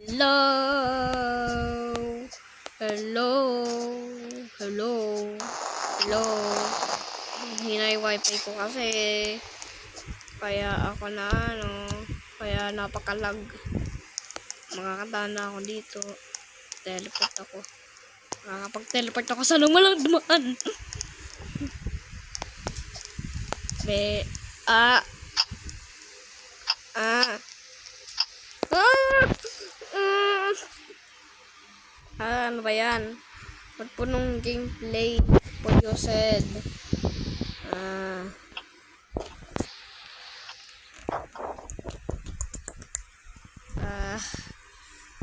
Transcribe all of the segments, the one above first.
Hello. Hello. Hello. Hello. Hina yung wifi ko kasi. Kaya ako na kaya napakalag. Makakatahan na ako dito. Teleport ako. Makakapag-teleport ako sa walang dumaan. Ano ba yan? Magpunong gameplay for you said.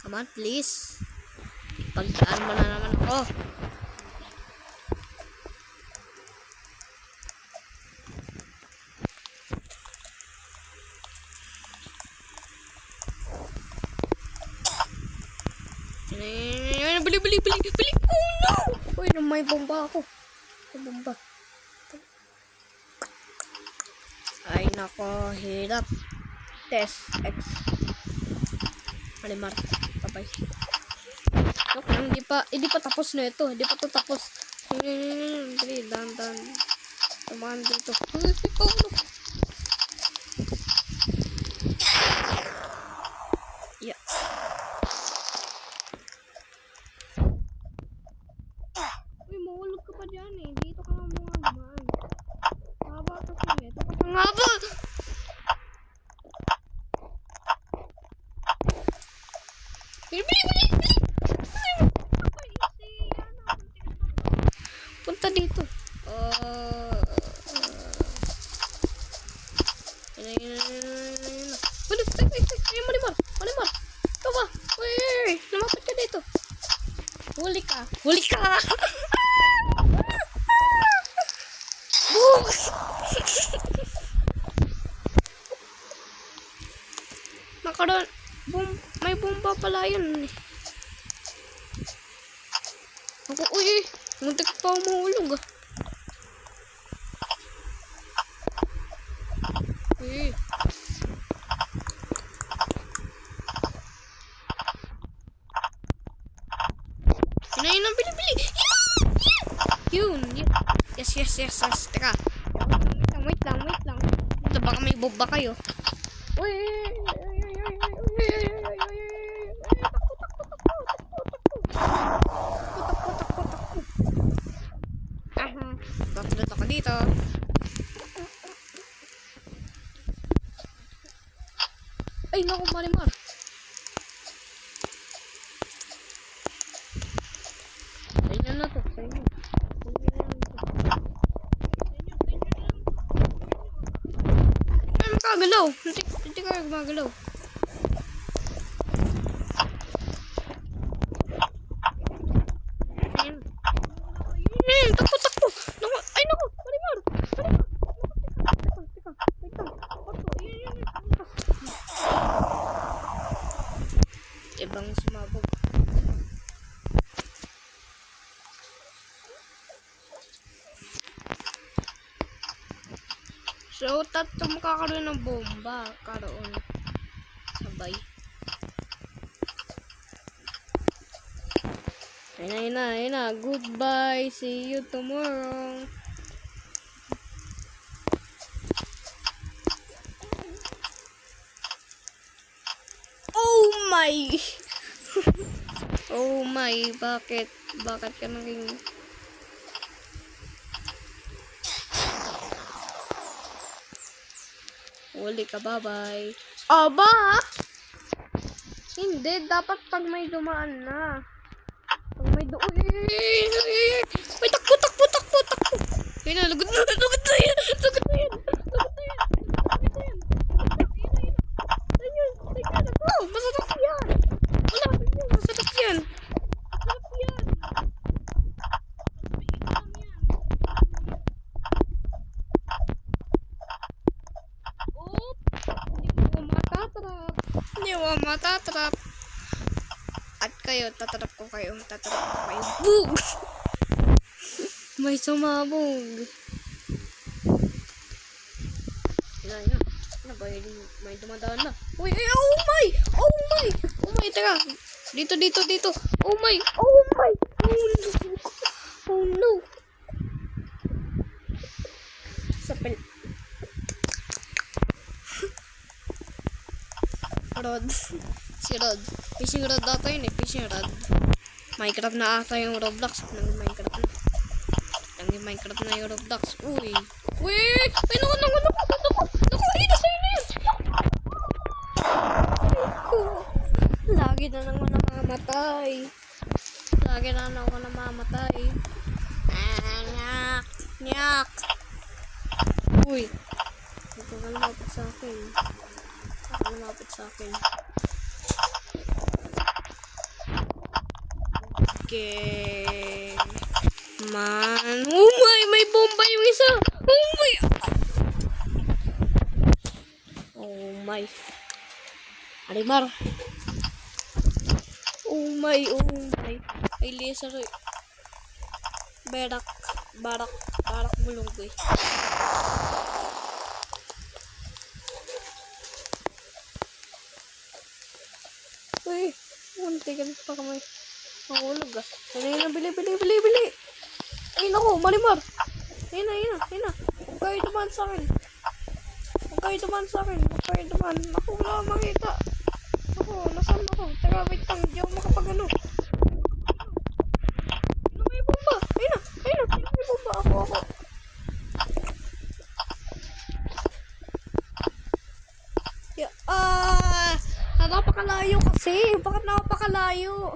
Come on please. Pagdaan mo na naman ako. Bili. Oh no! Uy, may bomba ako. May bomba. Ay nako, hirap. Test X. Malimar. Bye-bye. Hindi pa tapos na ito. Hindi pa to tapos. Dali, dan. Tumahan dito. Yeah. Uy, mahulog ka pa dyan eh. Dito ka lang mga dumaan. Haba kasi ito. Ang haba! Bili! Punta dito. Malimar. Ikaw ba? Uy, lumapit ka dito. Huli ka. Boom! Nakaroon. May bomba pala yun. Ako, uy. Muntik pa ako mahulog ah. Uy. Yun ang bili. Yun. Yes. Teka. Wait lang. Ito baka may bomba kayo. Uy. Takot ako dito. Ay, naku, Marimar. Sa'yo na to. Ay, makagalaw. Hindi ka gumagalaw. Takbo. Ay, naku, Marimar. Teka. Wait lang. Ibang sumabog. So, tatlo makakaroon ng bomba. Karoon. Sabay. Ayun na. Goodbye. See you tomorrow. Oh my! Oh my, bakit ka naging huli ka, bye-bye. Aba! Hindi, dapat pag may dumaan na. Pag may may takbo. Yun na, lagot na yan. Oh, masarap yan. Masarap yan. Hindi mo matatrap. At kayo, tatrap ko kayo. Boom! May sumabog. Yan. Ano ba yun? May dumadaan na. Uy, ay, oh my! Oh my! Oh my, teka. Dito, dito, dito. Oh my! Oh my! Oh no! Oh no! Sapil. Rod. Si Rod. Fishing rod ata yun eh. Fishing rod. Minecraft na ata yung Roblox. Minecraft na. Minecraft na yung Roblox. Uy. Uy! Ay, naku! Ay, nasa yun na yun! Lagi na naman namamatay. Lagi na naman namamatay. Nyak! Nyak! Uy! Huwag ka lumapit sa akin. Huwag ka lumapit sa akin. Okay. Man. Oh my! May bomba yung isa! Oh my! Oh my. Arimar. Oh my, oh my. Ay, laser. Barak bulunggoy. Uy, muntikan pa kamay. Mahulog ah. Ayun na, bili. Ay, naku, Marimar. Ayun na. Huwag kayo dumaan sa akin. Huwag kayo dumaan. Ako, wala makita. Ako, nasaan ako? Teka, wait lang. Hindi ako makapagano. Ayun, may bomba. Ayun na. May bomba. Ako. Napakalayo kasi. Bakit napakalayo?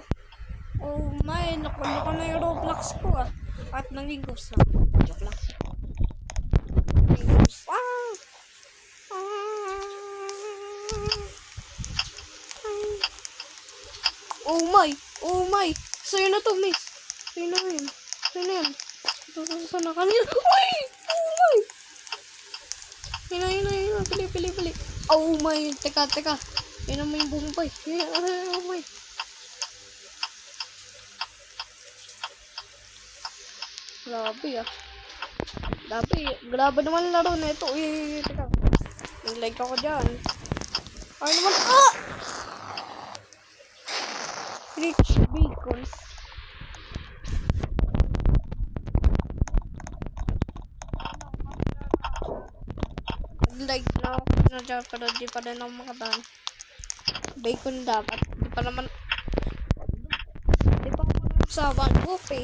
Oh my, nakulo ko na yung Roblox ko ah. At nanging ghost lang. Joke lang. Oh my. Sa'yo na to, miss. Sa'yo na yun. Saan na kanina? Uy! Oh my! Yun na. Pili. Oh my, teka. Yun naman yung bumbay. Oh my. Grabe naman laro na ito. Uy, teka. Nag-like ako dyan. Ay naman, Rich bacon. Nag-like na ako na dyan, pero di pa rin ako makadaan. Bacon dapat. Di pa ako sa 1 book eh.